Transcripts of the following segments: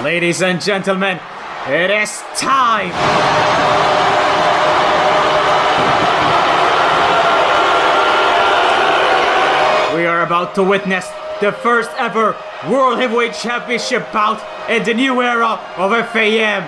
Ladies and gentlemen, it is time! We are about to witness the first ever World Heavyweight Championship bout in the new era of FaM.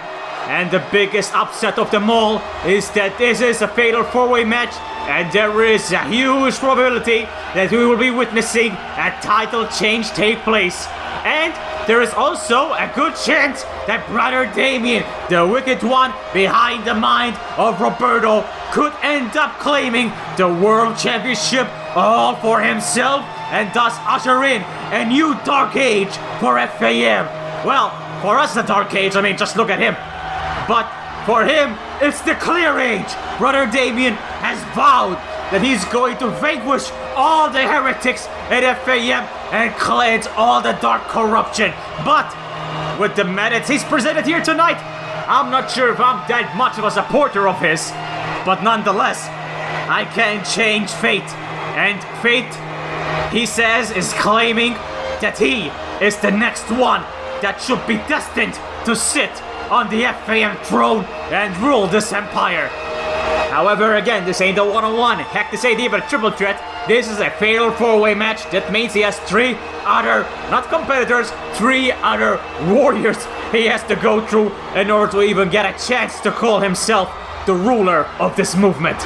And the biggest upset of them all is that this is a fatal 4-way match, and there is a huge probability that we will be witnessing a title change take place. And there is also a good chance that brother Damian, the wicked one behind the mind of Roberto, could end up claiming the World Championship all for himself and thus usher in a new dark age for FaM. Well, for us the dark age, I mean, just look at him. But for him, it's the clear age. Brother Damian has vowed that he's going to vanquish all the heretics at FaM and cleanse all the dark corruption. But with the methods he's presented here tonight, I'm not sure if I'm that much of a supporter of his. But nonetheless, I can change fate. And fate, he says, is claiming that he is the next one that should be destined to sit on the FaM throne and rule this empire. However, again, this ain't a one-on-one. Heck, this ain't even a triple threat. This is a fatal 4-way match. That means he has 3 other, not competitors, 3 other warriors he has to go through in order to even get a chance to call himself the ruler of this movement.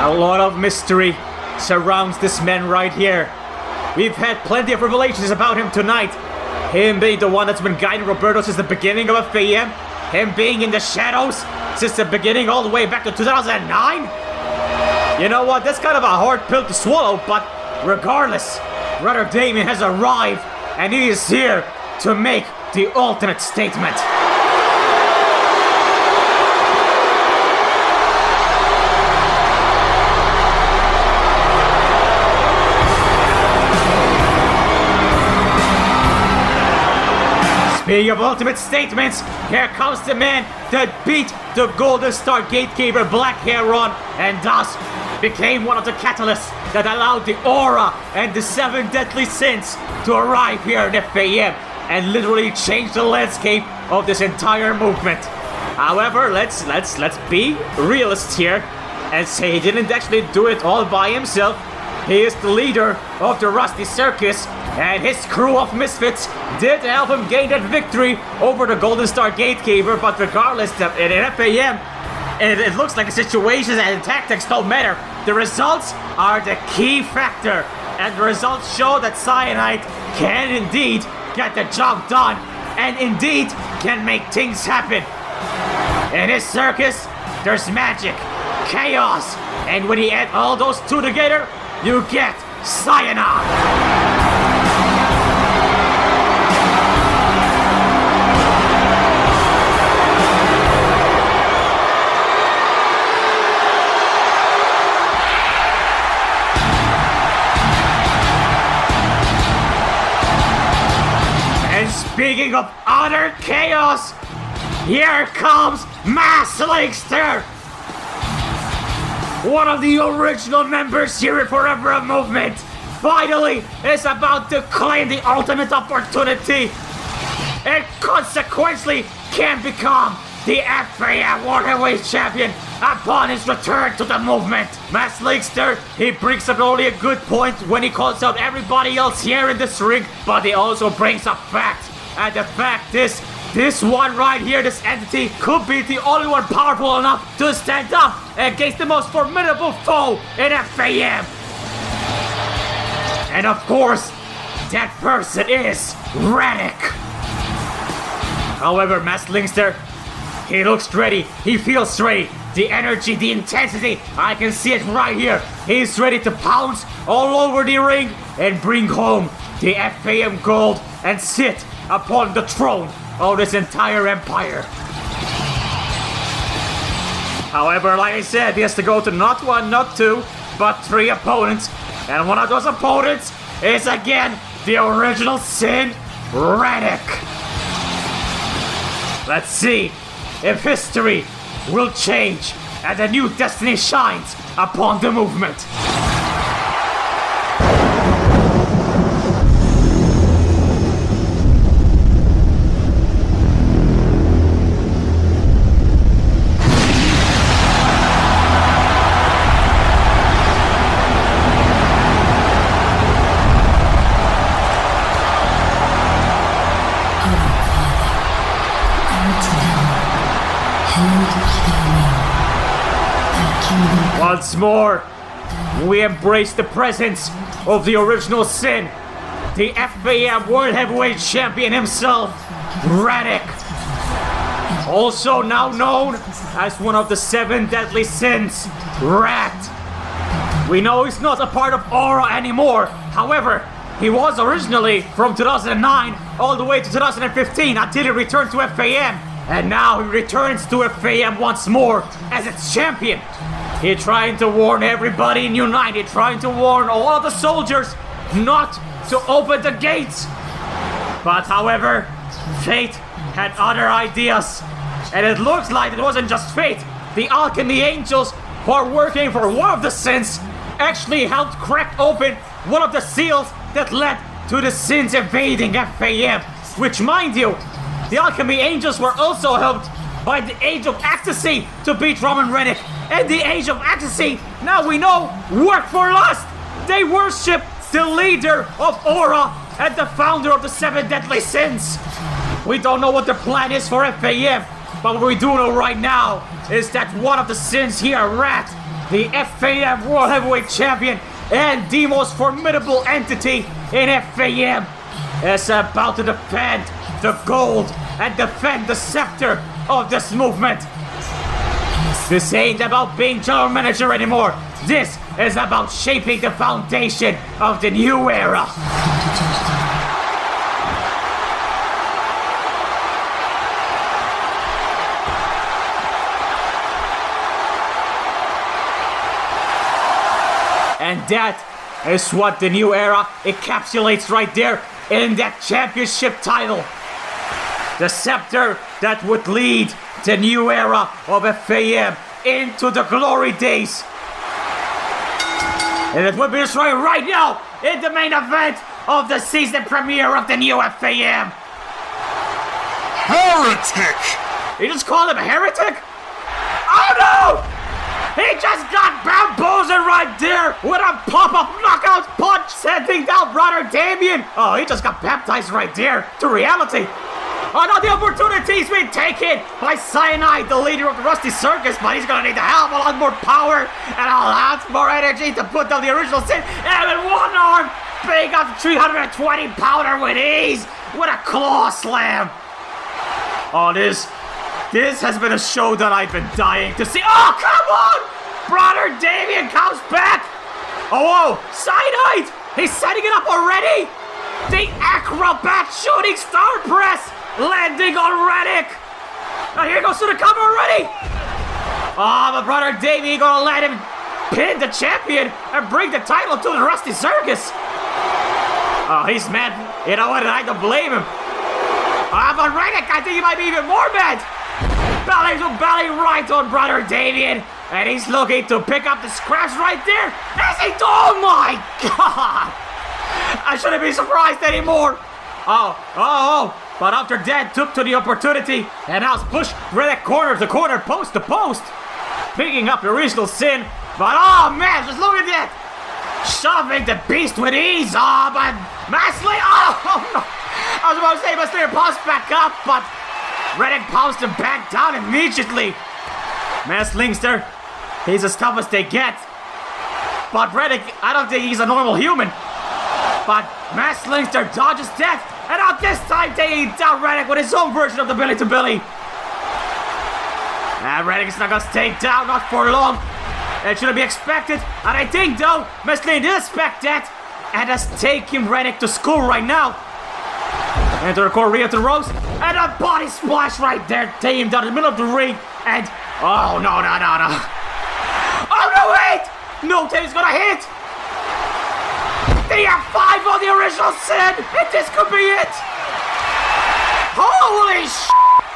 A lot of mystery surrounds this man right here. We've had plenty of revelations about him tonight. Him being the one that's been guiding Roberto since the beginning of FaM. Him being in the shadows since the beginning all the way back to 2009. You know what, that's kind of a hard pill to swallow, but regardless, Brother Damian has arrived and he is here to make the ultimate statement. Speaking of ultimate statements, here comes the man that beat the Golden Star Gatekeeper Black Heron and thus became one of the catalysts that allowed the aura and the 7 deadly sins to arrive here in FaM and literally change the landscape of this entire movement. However, let's be realists here and say he didn't actually do it all by himself. He is the leader of the Rusty Circus, and his crew of misfits did help him gain that victory over the Golden Star Gatekeeper, but regardless, in FaM, it looks like the situations and tactics don't matter. The results are the key factor, and the results show that Psyanide can indeed get the job done, and indeed can make things happen. In his circus, there's magic, chaos, and when you add all those 2 together, you get Psyanide! And speaking of utter chaos, here comes Maslingster! One of the original members here at Forever Movement finally is about to claim the ultimate opportunity and consequently can become the FaM World Heavyweight Champion upon his return to the movement. Maslingster, he brings up only a good point when he calls out everybody else here in this ring, but he also brings up facts. And the fact is, this one right here, this entity, could be the only one powerful enough to stand up against the most formidable foe in FaM. And of course, that person is Ranik. However, Maslingster, he looks ready, he feels ready. The energy, the intensity, I can see it right here. He's ready to pounce all over the ring and bring home the FaM gold and sit upon the throne of this entire empire. However, like I said, he has to go to not 1, not 2, but 3 opponents. And one of those opponents is again the original sin, Ranik. Let's see if history will change and a new destiny shines upon the movement. Once more, we embrace the presence of the original sin, the FaM World Heavyweight Champion himself, Ranik. Also now known as one of the 7 deadly sins, Rat. We know he's not a part of Aura anymore, however, he was originally from 2009 all the way to 2015 until he returned to FaM, and now he returns to FaM once more as its champion. He's trying to warn everybody in United, trying to warn all of the soldiers not to open the gates. But however, Fate had other ideas. And it looks like it wasn't just Fate. The Alchemy Angels, who are working for one of the sins, actually helped crack open one of the seals that led to the sins invading FaM. Which, mind you, the Alchemy Angels were also helped by the Age of Ecstasy to beat Roman Ranik. And the Age of Ecstasy, now we know, work for lust. They worship the leader of Aura and the founder of the 7 deadly sins. We don't know what the plan is for FaM, but what we do know right now is that one of the sins here, Rat, the FaM World Heavyweight Champion and the most formidable entity in FaM, is about to defend the gold and defend the scepter of this movement. This ain't about being general manager anymore. This is about shaping the foundation of the new era. And that is what the new era encapsulates right there in that championship title. The scepter that would lead the new era of FaM into the glory days. And it will be destroyed right now in the main event of the season premiere of the new FaM. Heretic! You just called him a heretic? Oh no! He just got bamboozled right there with a pop-up knockout punch sending down brother Damian. Oh, he just got baptized right there to reality. Oh no, the opportunity's been taken by Psyanide, the leader of the Rusty Circus, but he's gonna need a hell of a lot more power and a lot more energy to put down the original sin. And with one arm, big up 320 pounder with ease, with a claw slam. Oh, this has been a show that I've been dying to see. Oh, come on! Brother Damian comes back! Oh, Psyanide! He's setting it up already! The acrobat shooting star press! Landing on Ranik! Now here goes to the cover already! Oh, but brother Damian gonna let him pin the champion and bring the title to the Rusty Circus! Oh, he's mad. You know what? I don't blame him. But Ranik, I think he might be even more mad! Belly to belly right on brother Damian, and he's looking to pick up the scraps right there. Oh my god! I shouldn't be surprised anymore. But after that took to the opportunity and now pushed Ranik corner to corner, post to post, picking up the original sin. But oh man, just look at that! Shoving the beast with ease. Oh, but Maslingster. Oh no! I was about to say Maslingster pops back up, but Ranik pounced him back down immediately. Maslingster, he's as tough as they get. But Ranik, I don't think he's a normal human. But Maslingster dodges death, and now this time taking down Ranik with his own version of the Billy to Billy. And Ranik is not gonna stay down, not for long. It shouldn't be expected, and I think though, Maslingster did expect that, and has taken Ranik to school right now. Enter the core, rear to the ropes, and a body splash right there, taking him down in the middle of the ring, and oh no. Oh no, wait! No tape's gonna hit! The F5 on the original sin! And this could be it! Holy sh!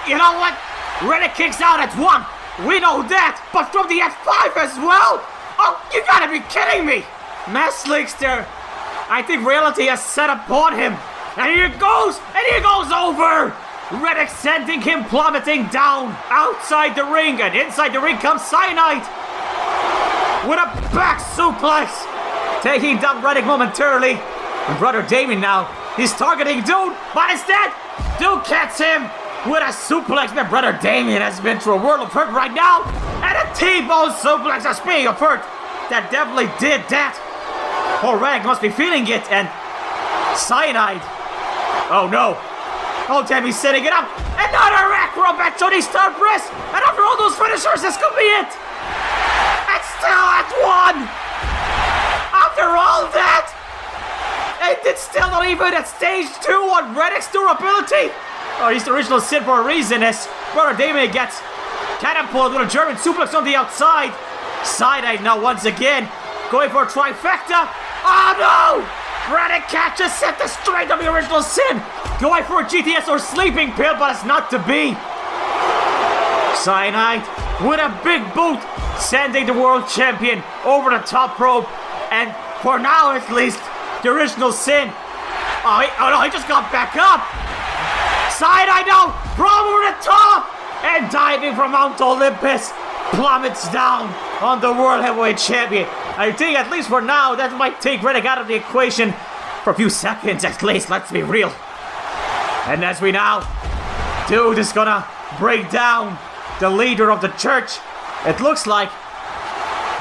You know what? Ranik kicks out at 1, We know that, but from the F5 as well? Oh, you gotta be kidding me! Maslingster, I think reality has set upon him. And here it goes! And here goes over! Ranik sending him plummeting down outside the ring, and inside the ring comes Psyanide with a back suplex, taking down Ranik momentarily. And brother Damian now, he's targeting Dude, but instead, Dude gets him with a suplex. Man, brother Damian has been through a world of hurt right now, and a T-bone suplex. Speaking of hurt, that definitely did that. Oh, Ranik must be feeling it, and Psyanide. Oh no. Oh, Damian's setting it up. Another acrobat to the star press. And after all those finishers, this could be it. And still at one. After all that, it's still not even at stage 2 on Ranik's durability. Oh, he's the original Sin for a reason, as brother Damian gets catapulted with a German suplex on the outside. Psyanide now once again going for a trifecta. Oh no! Ranik catches set the straight of the original Sin. Going for a GTS or sleeping pill, but it's not to be. Psyanide with a big boot, sending the world champion over the top rope. And for now at least, the original Sin. Oh no, he just got back up. Psyanide now from over the top. And diving from Mount Olympus, plummets down on the World Heavyweight Champion. I think at least for now, that might take Ranik out of the equation for a few seconds at least, let's be real. And as we now, Dude is gonna break down the leader of the church. It looks like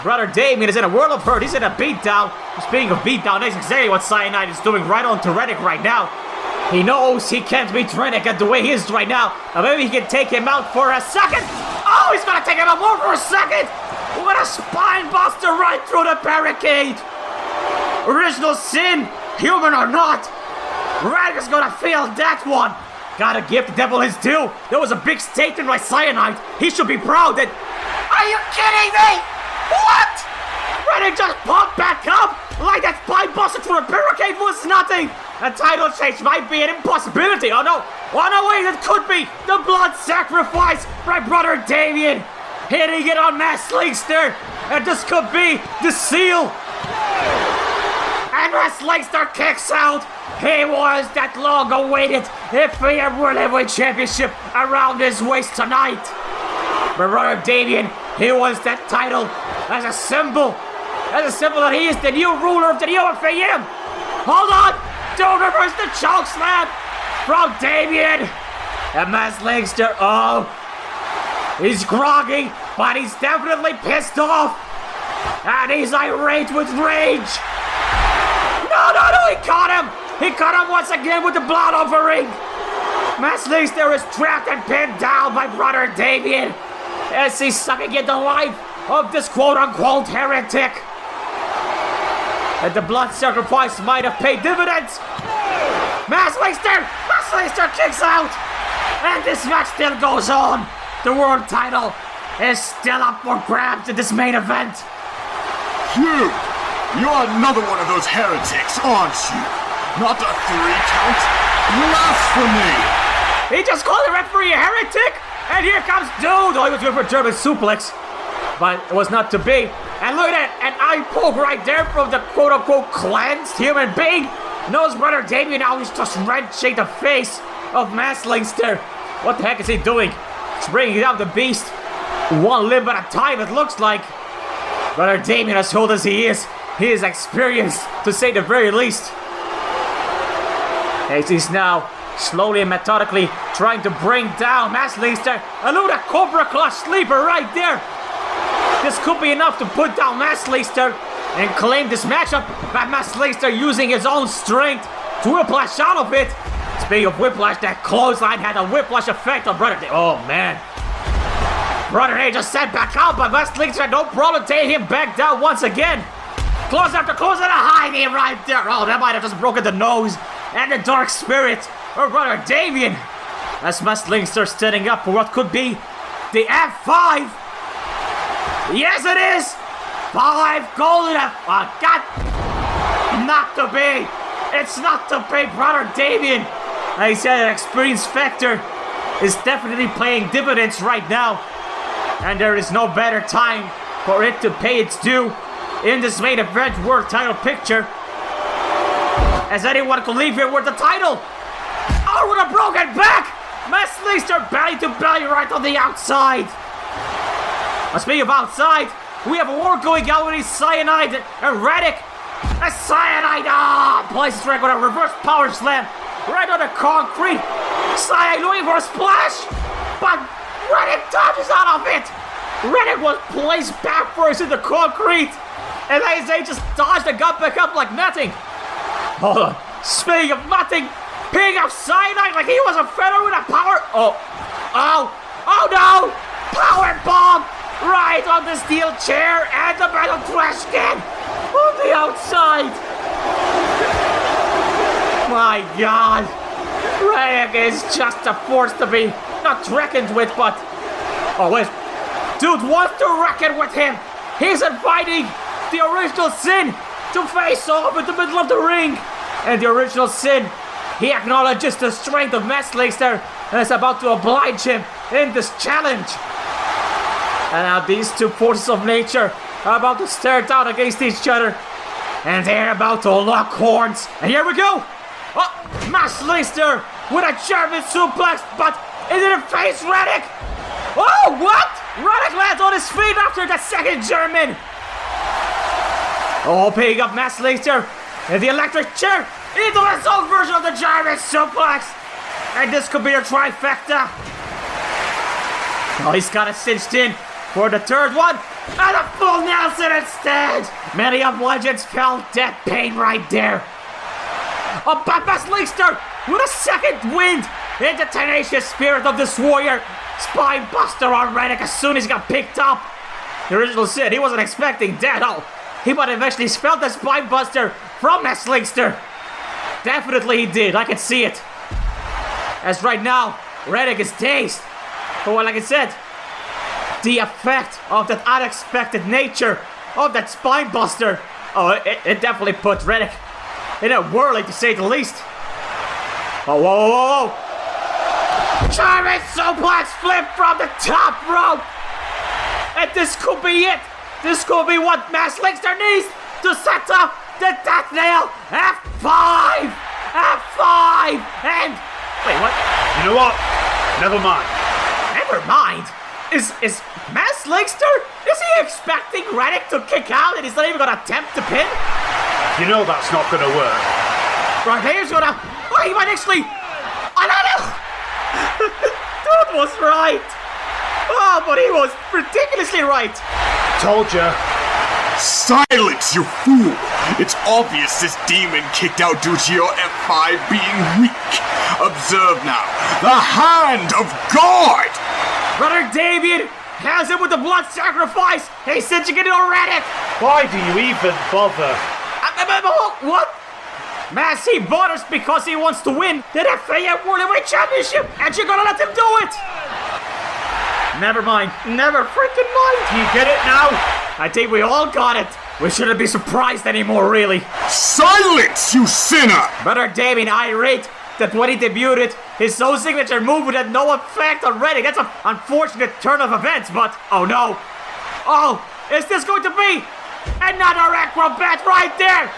brother Damian is in a world of hurt. He's in a beatdown. Speaking of beatdown, that's exactly what Psyanide is doing right on to Ranik right now. He knows he can't beat Ranik at the way he is right now. And maybe he can take him out for a second. Oh, he's gonna take him out more for a second. What a spine buster right through the barricade. Original Sin, human or not, Ranik is gonna feel that one. Gotta give the devil his due. There was a big statement by Psyanide. He should be proud that... Are you kidding me? What? Ranik just popped back up like that spine buster through the barricade was nothing. A title change might be an impossibility. Oh no, wait, it could be the blood sacrifice by brother Damian. Hitting it on Maslingster. And this could be the seal. And Maslingster kicks out. He was that long-awaited FaM World Heavyweight Championship around his waist tonight. But brother Damian, he wants that title as a symbol. As a symbol that he is the new ruler of the new FaM. Hold on. Don't reverse the choke slam from Damian. And Maslingster, oh, he's groggy, but he's definitely pissed off. And he's irate with rage. No, he caught him. He caught him once again with the blood offering. Maslingster is trapped and pinned down by brother Damian as he's sucking in the life of this quote-unquote heretic. And the blood sacrifice might have paid dividends. Maslingster kicks out. And this match still goes on. The world title is still up for grabs in this main event. You're another one of those heretics, aren't you? Not a 3 count. Blasphemy. He just called the referee a heretic. And here comes Dude. Oh, he was going for a German suplex. But it was not to be. And look at that, an eye poke right there from the quote-unquote cleansed human being. Knows brother Damian now he's just wrenching the face of Maslingster. What the heck is he doing? He's bringing down the beast one limb at a time, it looks like. Brother Damian, as old as he is experienced, to say the very least. As he's now slowly and methodically trying to bring down Maslingster. And look at that Cobra Clutch sleeper right there. This could be enough to put down Maslingster and claim this matchup, but Maslingster using his own strength to whiplash out of it. Speaking of whiplash, that clothesline had a whiplash effect on brother Damian. Oh man. Brother Damian just sent back out, but Maslingster had no problem taking him back down once again. Close after close and a high knee right there. Oh, that might have just broken the nose and the dark spirit of brother Damian. As Maslingster standing up for what could be the F5. Yes, it is! 5 golden F5. God! Not to be! It's not to be, brother Damian! I said an experience factor is definitely paying dividends right now. And there is no better time for it to pay its due in this main event world title picture, as anyone could leave here with the title. Oh, with a broken back! Maslingster belly to belly right on the outside. Speaking of outside, we have a war going on with Psyanide and Ranik. A Psyanide places Ranik with a reverse power slam right on the concrete. Psyanide looking for a splash, but Ranik dodges out of it. Ranik was placed back first in the concrete, and they just dodged and got back up like nothing. Hold on. Speaking of nothing, picking up Psyanide like he was a feather with a power. Oh no! Power bomb right on the steel chair and the metal trash can on the outside. My God, Ranik is just a force to be not reckoned with, but wait, dude wants to reckon with him. He's inviting the original Sin to face off in the middle of the ring, and the original Sin, he acknowledges the strength of Maslingster and is about to oblige him in this challenge. And now these two forces of nature are about to stare down against each other, and they're about to lock horns. And here we go. Maslingster with a German suplex, but it didn't face Ranik. Oh, what? Ranik lands on his feet after the second German. Picking up Maslingster in the electric chair into his own version of the German suplex. And this could be a trifecta. He's got it cinched in for the third one, and a full Nelson instead. Many of Legends felt that pain right there. But Maslingster with a second wind in the tenacious spirit of this warrior. Spine buster on Ranik as soon as he got picked up. The original Sid, he wasn't expecting that. He might have eventually felt the spine buster from Maslingster. Definitely he did, I can see it. As right now, Ranik is dazed. But like I said, the effect of that unexpected nature of that spine buster, it definitely put Ranik in a whirling, to say the least. Whoa. German suplex flip from the top rope. And this could be it. This could be what Maslingster needs to set up the death nail. F5! And... wait, what? You know what? Never mind. Never mind? Is Maslingster? Is he expecting Ranik to kick out and he's not even gonna attempt to pin? You know that's not gonna work. Right here's gonna... he might actually... Dude was right. But he was ridiculously right. Told ya. Silence, you fool! It's obvious this demon kicked out due to your F5 being weak. Observe now, the hand of God! Brother Damian has it with the blood sacrifice. He's cinching it already. Why do you even bother? What? Massey bothers because he wants to win the FaM World Heavyweight Championship, and you're gonna let him do it? Never mind. Never freaking mind. Do you get it now? I think we all got it. We shouldn't be surprised anymore, really. Silence, you sinner! Brother Damian irate that when he debuted, his own signature move would have no effect on Ranik. That's an unfortunate turn of events, but oh no. Is this going to be another acrobat right there?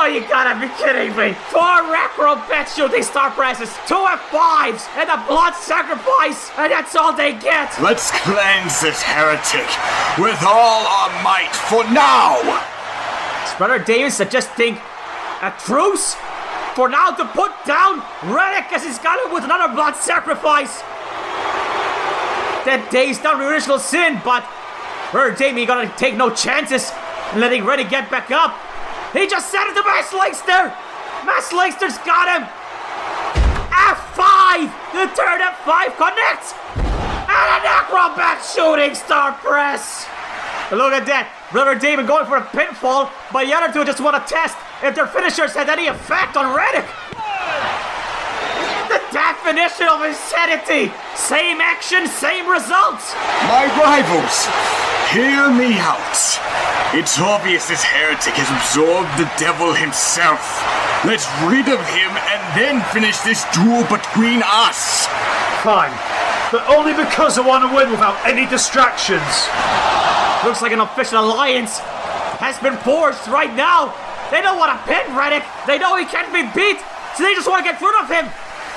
You gotta be kidding me. 4 acrobat shooting star presses, 2 F5s, and a blood sacrifice, and that's all they get. Let's cleanse this heretic with all our might for now. Is Brother Damian suggesting a truce? For now to put down Ranik as he's got him with another blood sacrifice. That day's down the original Sin, but Brother Damian gonna take no chances in letting Ranik get back up. He just sent it to Maslingster! Maslingster's got him! F5! The third F5 connects! And an acrobat shooting star press! Look at that! Brother Damian going for a pinfall, but the other two just want to test if their finishers had any effect on Ranik! The definition of insanity! Same action, same results! My rivals, hear me out. It's obvious this heretic has absorbed the devil himself. Let's rid of him and then finish this duel between us. Fine. But only because I want to win without any distractions. Looks like an official alliance has been forged right now. They don't want to pin Ranik. They know he can't be beat, so they just want to get rid of him.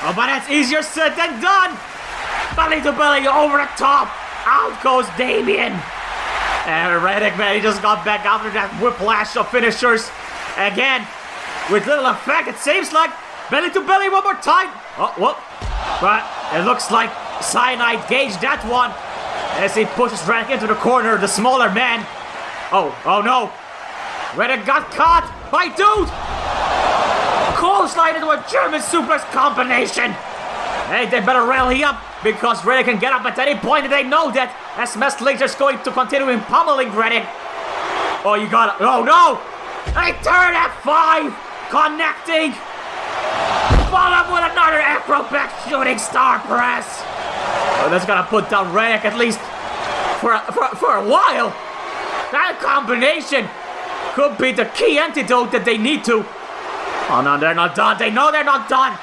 Oh, but that's easier said than done. Belly to belly over the top. Out goes Damian. And Ranik, man, he just got back after that whiplash of finishers. Again, with little effect, it seems like. Belly to belly one more time. Oh, whoop. But it looks like Psyanide gauged that one as he pushes Ranik into the corner, the smaller man. Oh no. Ranik got caught by Dude. Clothesline into a German suplex combination. Hey, they better rally up because Ranik can get up at any point, and they know that as Maslingster's going to continue pummeling Ranik. Oh, you got it. Oh no. A turn F5 connecting. Followed with another acrobat shooting star press. Oh, that's gonna put down Ranik at least for a while. That combination could be the key antidote that they need to. Oh no, they're not done. They know they're not done.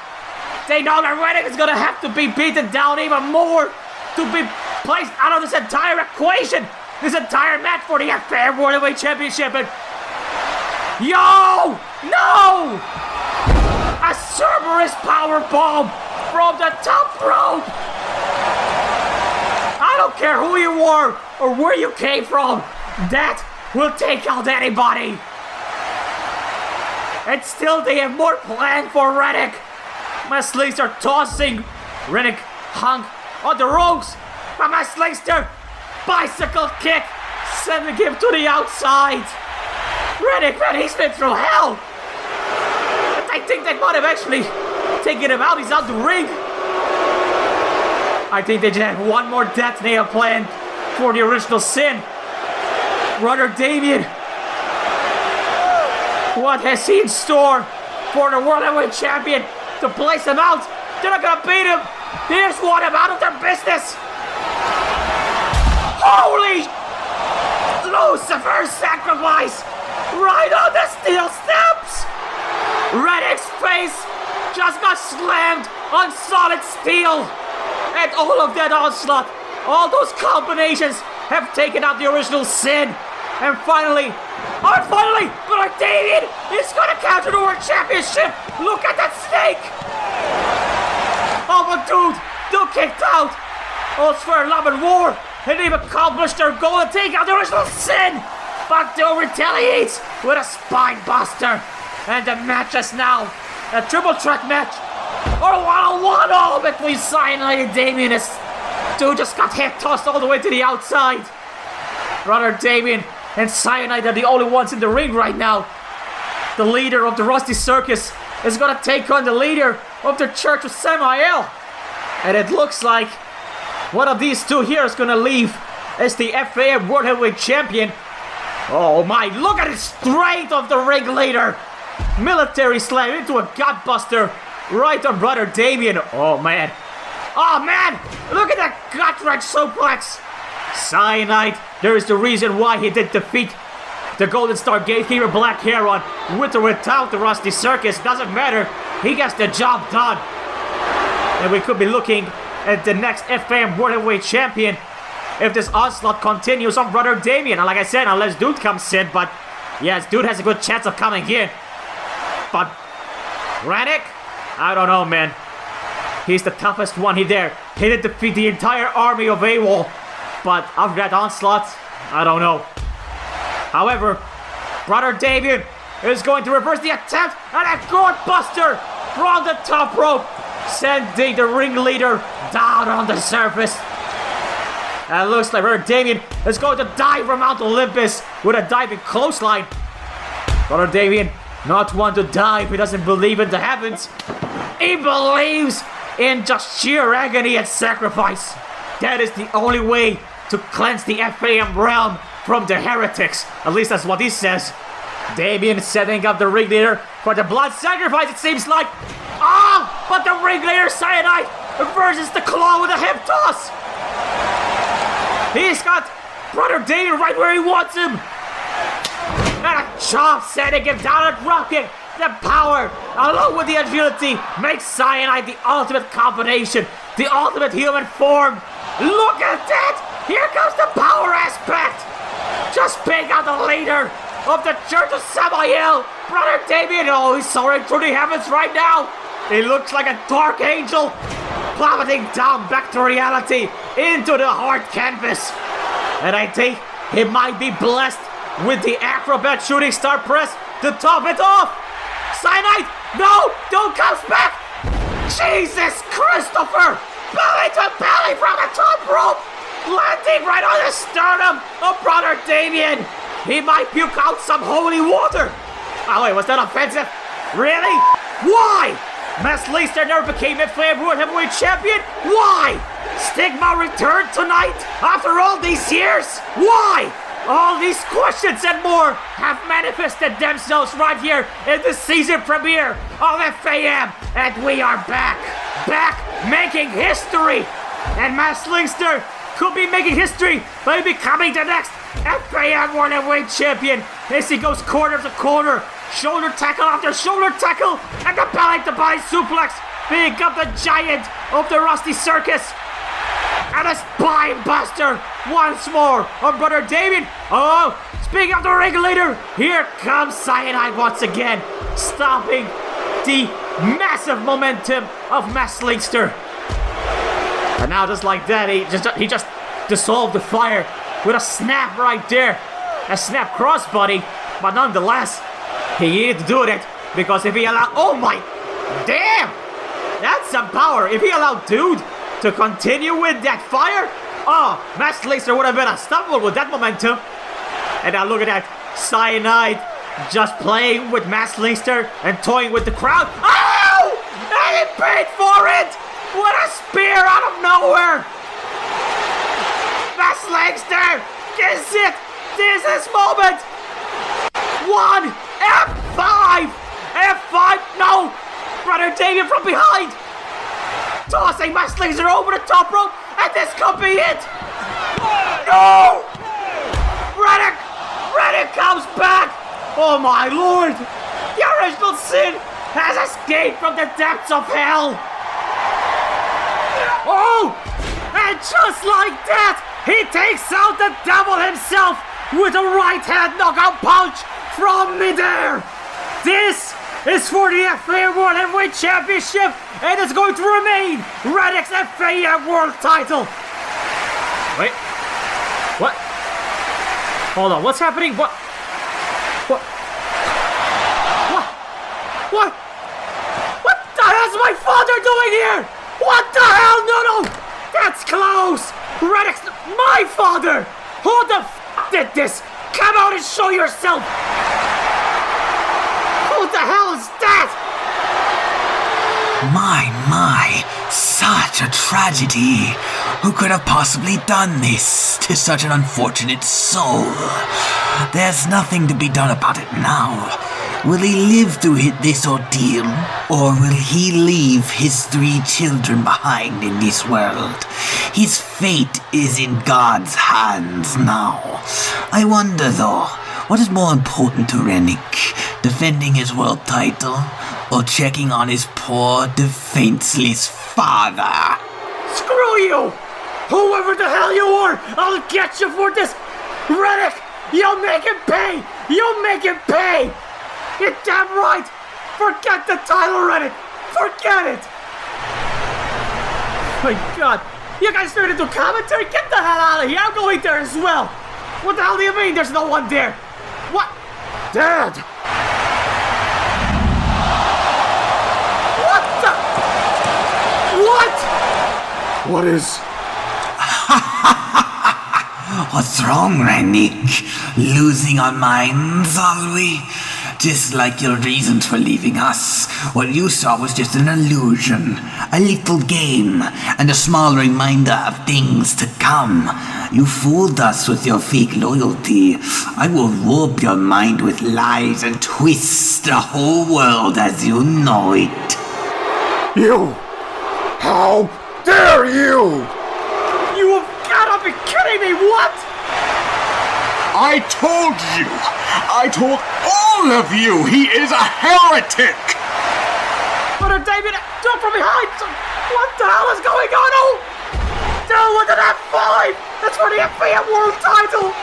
They know that Ranik is gonna have to be beaten down even more to be placed out of this entire equation. This entire match for the FaM World Heavyweight Championship. And yo! No! A Cerberus powerbomb from the top rope! I don't care who you were or where you came from, that will take out anybody! And still they have more planned for Ranik! Maslingster tossing Ranik hung on the ropes, but Maslingster bicycle kick, sending him to the outside! Ranik, man, he's been through hell! I think they might have actually taken him out. He's out the ring. I think they just have one more death nail planned for the original Sin. Brother Damian. What has he in store for the World Heavyweight Champion to place him out? They're not gonna beat him. They just want him out of their business. Holy Lucifer's sacrifice right on the steel steps. Ranik's face just got slammed on solid steel. And all of that onslaught, all those combinations have taken out the original Sin. And finally, Brother Damian is gonna capture the World Championship. Look at that snake. Oh, but Dude kicked out. Allsfair Love and War, and they've accomplished their goal to take out the original Sin. But Dude retaliates with a spine buster. And the match is now a triple threat match. Or a one-on-one all between Psyanide and Damian as Dude just got hip tossed all the way to the outside. Brother Damian and Psyanide are the only ones in the ring right now. The leader of the Rusty Circus is gonna take on the leader of the Church of Samael. And it looks like one of these two here is gonna leave as the FaM World Heavyweight Champion. Oh my, look at the strength of the ringleader. Military slam into a gutbuster right on Brother Damian. Oh man, look at that gut wrench suplex. Psyanide, there is the reason why he did defeat the Golden Star Gatekeeper Black Heron with or without the Rusty Circus. Doesn't matter, he gets the job done. And we could be looking at the next FaM World Heavyweight Champion if this onslaught continues on Brother Damian. And like I said, unless Dude comes in, but yes, Dude has a good chance of coming in. But Ranik, I don't know, man. He's the toughest one there. He did defeat the entire army of AWOL. But after that onslaught, I don't know. However, Brother Damian is going to reverse the attempt and a good buster from the top rope, sending the ringleader down on the surface. And it looks like Brother Damian is going to dive from Mount Olympus with a diving clothesline. Brother Damian, not one to dive, he doesn't believe in the heavens. He believes in just sheer agony and sacrifice. That is the only way to cleanse the FaM realm from the heretics. At least that's what he says. Damian setting up the ringleader for the blood sacrifice, it seems like. But the ringleader Psyanide reverses the claw with a hip toss. He's got Brother Damian right where he wants him. And a chop setting him down and rocking The power, along with the agility, makes Psyanide the ultimate combination, the ultimate human form. Look at that! Here comes the power aspect! Just pick out the leader of the Church of Samael, Brother Damian. Oh, he's soaring through the heavens right now. He looks like a dark angel, plummeting down back to reality, into the hard canvas. And I think he might be blessed with the acrobat shooting star press to top it off. Psyanide, no, don't come back. Jesus Christopher, belly to belly from the top rope, landing right on the sternum of Brother Damian. He might puke out some holy water. Oh wait, was that offensive? Really? Why? Maslingster never became a FaM World Heavyweight Champion? Why? Stigma returned tonight after all these years? Why? All these questions and more have manifested themselves right here in the season premiere of FaM, and we are back making history. And Maslingster could be making history by becoming the next FaM World Heavyweight Champion as he goes corner to corner, shoulder tackle after shoulder tackle, and the belly to belly suplex, being up the giant of the Rusty Circus. And a spine buster once more on Brother Damian. Oh, speaking of the regulator, here comes Psyanide once again, stopping the massive momentum of Maslingster. And now just like that, he just dissolved the fire with a snap right there. A snap crossbody, but nonetheless, he needed to do it because if he allowed, oh my, damn, that's some power. If he allowed Dude to continue with that fire, oh, Maslingster would have been unstoppable with that momentum. And now look at that, Psyanide just playing with Maslingster and toying with the crowd. Oh! And he paid for it! What a spear out of nowhere! Maslingster gets it! This is moment! One! F5! F5! No! Brother Damian from behind! Tossing Maslingster over the top rope, and this could be it! No! Ranik comes back! Oh my lord! The original sin has escaped from the depths of hell! Oh! And just like that, he takes out the devil himself with a right hand knockout punch from midair! This is for the FaM World Heavyweight Championship, and it's going to remain Ranik's FaM World title! Wait. What? Hold on, what's happening? What? What the hell's my father doing here? What the hell? No! That's close! Ranik's my father! Who the f*** did this? Come out and show yourself! Who the hell is that? My, such a tragedy. Who could have possibly done this to such an unfortunate soul? There's nothing to be done about it now. Will he live through this ordeal, or will he leave his 3 children behind in this world? His fate is in God's hands now. I wonder though, what is more important to Ranik? Defending his world title, or checking on his poor, defenseless father? Screw you! Whoever the hell you are, I'll get you for this! Ranik, you'll make him pay! You'll make him pay! You're damn right! Forget the title, Ranik! Forget it! My god! You guys turned into commentary? Get the hell out of here! I'm going there as well! What the hell do you mean there's no one there? What? Dad! What the? What? What is? What's wrong, Ranik? Losing our minds, are we? Just like your reasons for leaving us. What you saw was just an illusion, a little game, and a small reminder of things to come. You fooled us with your fake loyalty. I will warp your mind with lies and twist the whole world as you know it. You! How dare you! You have gotta be kidding me! What? I told you! I told all of you he is a heretic! But Damian, do it from behind! What the hell is going on? Oh! Dude, look at that 5! That's for the FaM World title!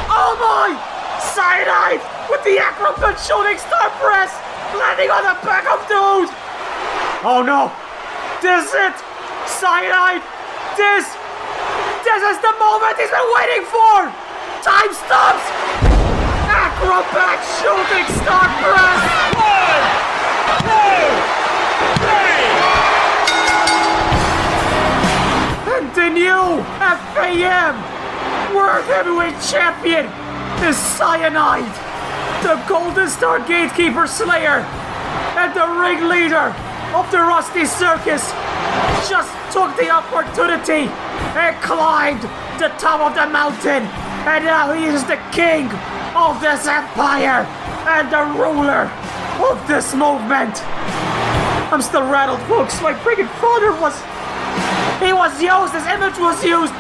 Oh my! Psyanide with the acrobat shooting star press! Landing on the back of dude! Oh no! This is it! Psyanide! This is the moment he's been waiting for! Time stops! Acrobat shooting star press! 1, 2, 3! And the new FaM World Heavyweight Champion is Psyanide, the Golden Star Gatekeeper Slayer and the ringleader of the Rusty Circus, just took the opportunity and climbed the top of the mountain, and now he is the king of this empire and the ruler of this movement. I'm still rattled, folks. My freaking father he was used, his image was used.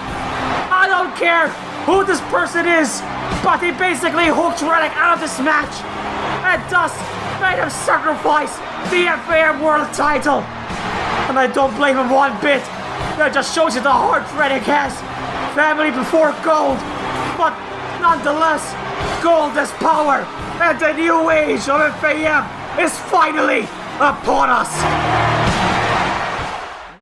I don't care who this person is, but he basically hooked Ranik out of this match and thus made him sacrifice the FaM World title. And I don't blame him one bit. That just shows you the heart Ranik has. Family before gold. But nonetheless, gold is power. And the new age of FaM is finally upon us.